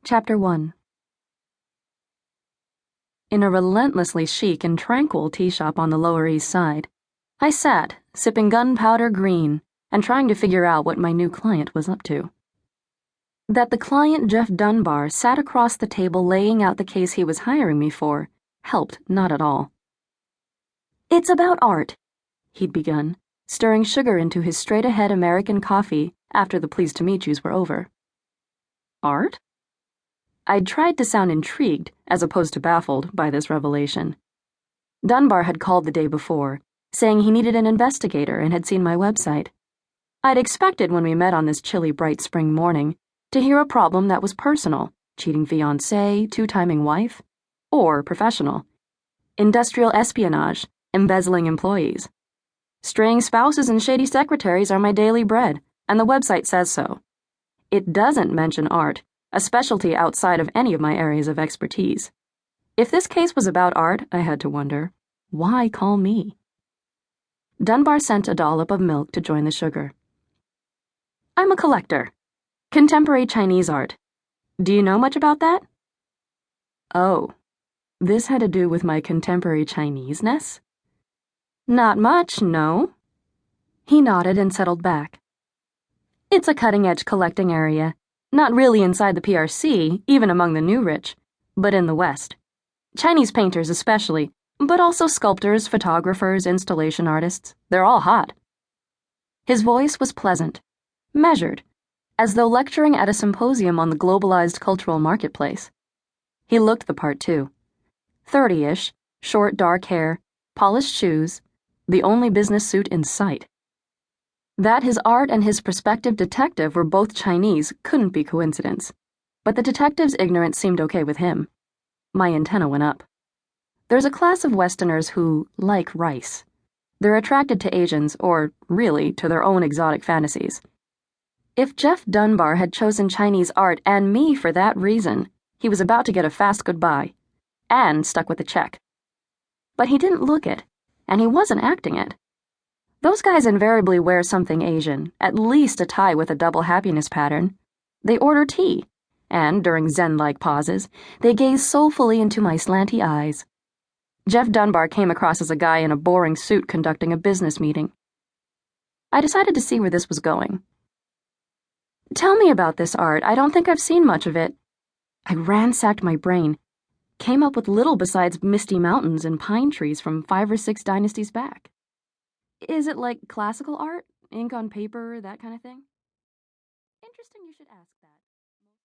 Chapter 1. In a relentlessly chic and tranquil tea shop on the Lower East Side, I sat, sipping gunpowder green and trying to figure out what my new client was up to. That the client Jeff Dunbar sat across the table laying out the case he was hiring me for helped not at all. "It's about art," he'd begun, stirring sugar into his straight-ahead American coffee after the pleased to meet yous were over. Art? I'd tried to sound intrigued, as opposed to baffled, by this revelation. Dunbar had called the day before, saying he needed an investigator and had seen my website. I'd expected when we met on this chilly, bright spring morning to hear a problem that was personal, cheating fiancé, two-timing wife, or professional, industrial espionage, embezzling employees. Straying spouses and shady secretaries are my daily bread, and the website says so. It doesn't mention art, a specialty outside of any of my areas of expertise. If this case was about art, I had to wonder, why call me? Dunbar sent a dollop of milk to join the sugar. "I'm a collector. Contemporary Chinese art. Do you know much about that?" Oh, this had to do with my contemporary Chinese-ness? "Not much, no." He nodded and settled back. "It's a cutting-edge collecting area. Not really inside the PRC, even among the new rich, but in the West. Chinese painters especially, but also sculptors, photographers, installation artists. They're all hot." His voice was pleasant, measured, as though lecturing at a symposium on the globalized cultural marketplace. He looked the part, too. 30-ish, short dark hair, polished shoes, the only business suit in sight. That his art and his prospective detective were both Chinese couldn't be coincidence, but the detective's ignorance seemed okay with him. My antenna went up. There's a class of Westerners who like rice. They're attracted to Asians, or, really, to their own exotic fantasies. If Jeff Dunbar had chosen Chinese art and me for that reason, he was about to get a fast goodbye, and stuck with the check. But he didn't look it, and he wasn't acting it. Those guys invariably wear something Asian, at least a tie with a double happiness pattern. They order tea, and during zen-like pauses, they gaze soulfully into my slanty eyes. Jeff Dunbar came across as a guy in a boring suit conducting a business meeting. I decided to see where this was going. "Tell me about this art. I don't think I've seen much of it." I ransacked my brain, came up with little besides misty mountains and pine trees from 5 or 6 dynasties back. "Is it like classical art? Ink on paper, that kind of thing?" "Interesting you should ask."